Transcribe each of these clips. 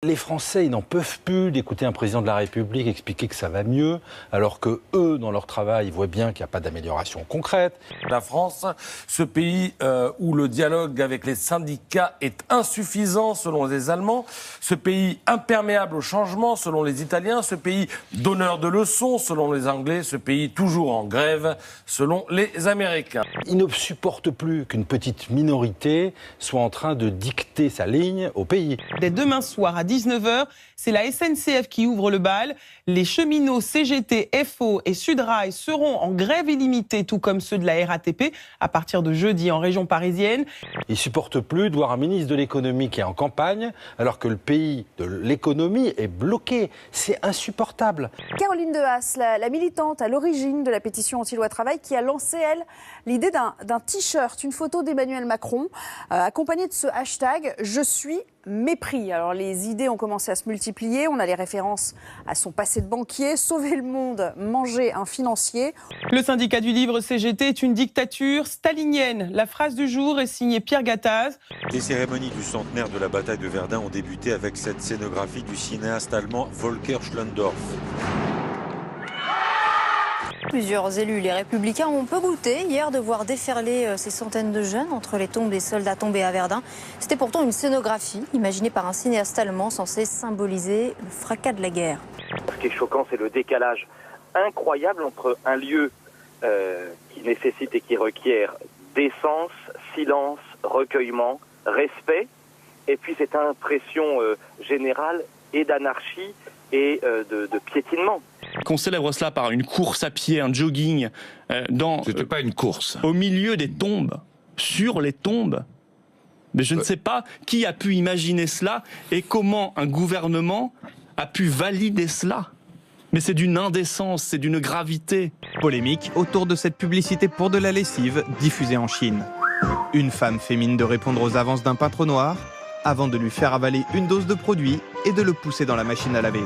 Les Français, ils n'en peuvent plus d'écouter un président de la République expliquer que ça va mieux, alors que eux, dans leur travail, ils voient bien qu'il n'y a pas d'amélioration concrète. La France, ce pays où le dialogue avec les syndicats est insuffisant selon les Allemands, ce pays imperméable au changement selon les Italiens, ce pays donneur de leçons selon les Anglais, ce pays toujours en grève selon les Américains. Ils ne supportent plus qu'une petite minorité soit en train de dicter sa ligne au pays. Dès demain soir à 19h, c'est la SNCF qui ouvre le bal. Les cheminots CGT, FO et Sudrail seront en grève illimitée, tout comme ceux de la RATP, à partir de jeudi en région parisienne. Ils ne supportent plus de voir un ministre de l'économie qui est en campagne, alors que le pays de l'économie est bloqué. C'est insupportable. Caroline Dehaas, la militante à l'origine de la pétition anti-loi travail, qui a lancé, elle, l'idée d'un t-shirt, une photo d'Emmanuel Macron, accompagnée de ce hashtag « Je suis mépris ». Alors les idées ont commencé à se multiplier, on a les références à son passé de banquier, sauver le monde, manger un financier. Le syndicat du livre CGT est une dictature stalinienne. La phrase du jour est signée Pierre Gattaz. Les cérémonies du centenaire de la bataille de Verdun ont débuté avec cette scénographie du cinéaste allemand Volker Schlöndorff. Plusieurs élus, les Républicains, ont peu goûté hier de voir déferler ces centaines de jeunes entre les tombes des soldats tombés à Verdun. C'était pourtant une scénographie imaginée par un cinéaste allemand censé symboliser le fracas de la guerre. Ce qui est choquant, c'est le décalage incroyable entre un lieu qui nécessite et qui requiert décence, silence, recueillement, respect, et puis cette impression générale et d'anarchie et de piétinement. Qu'on célèbre cela par une course à pied, un jogging, C'était pas une course. au milieu des tombes, sur les tombes. Mais je ne sais pas qui a pu imaginer cela et comment un gouvernement a pu valider cela. Mais c'est d'une indécence, c'est d'une gravité. Polémique autour de cette publicité pour de la lessive diffusée en Chine. Une femme fait mine de répondre aux avances d'un peintre noir avant de lui faire avaler une dose de produit et de le pousser dans la machine à laver.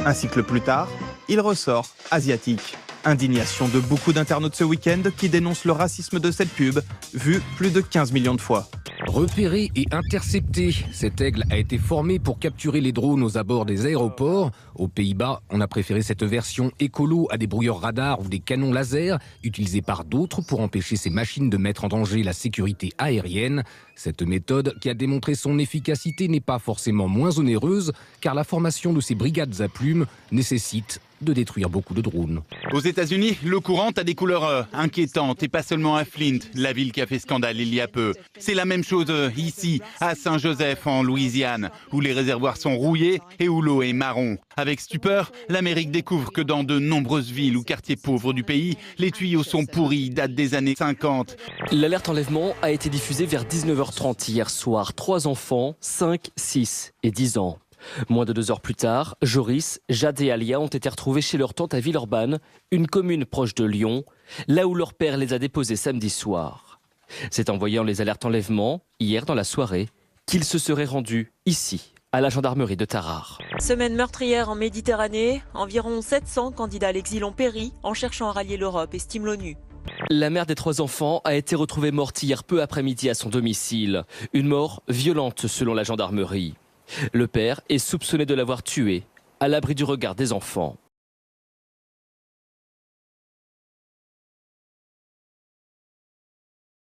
Un cycle plus tard, il ressort asiatique. Indignation de beaucoup d'internautes ce week-end qui dénoncent le racisme de cette pub, vue plus de 15 millions de fois. Repéré et intercepté, cet aigle a été formé pour capturer les drones aux abords des aéroports. Aux Pays-Bas, on a préféré cette version écolo à des brouilleurs radars ou des canons laser utilisés par d'autres pour empêcher ces machines de mettre en danger la sécurité aérienne. Cette méthode, qui a démontré son efficacité, n'est pas forcément moins onéreuse, car la formation de ces brigades à plumes nécessite de détruire beaucoup de drones. Aux États-Unis, l'eau courante a des couleurs inquiétantes et pas seulement à Flint, la ville qui a fait scandale il y a peu. C'est la même chose ici, à Saint-Joseph en Louisiane, où les réservoirs sont rouillés et où l'eau est marron. Avec stupeur, l'Amérique découvre que dans de nombreuses villes ou quartiers pauvres du pays, les tuyaux sont pourris, datent des années 50. L'alerte enlèvement a été diffusée vers 19h30 hier soir. 3 enfants, 5, 6 et 10 ans. Moins de 2 heures plus tard, Joris, Jade et Alia ont été retrouvés chez leur tante à Villeurbanne, une commune proche de Lyon, là où leur père les a déposés samedi soir. C'est en voyant les alertes enlèvement, hier dans la soirée, qu'ils se seraient rendus ici, à la gendarmerie de Tarare. Semaine meurtrière en Méditerranée, environ 700 candidats à l'exil ont péri en cherchant à rallier l'Europe, estime l'ONU. La mère des 3 enfants a été retrouvée morte hier peu après-midi à son domicile. Une mort violente selon la gendarmerie. Le père est soupçonné de l'avoir tuée, à l'abri du regard des enfants.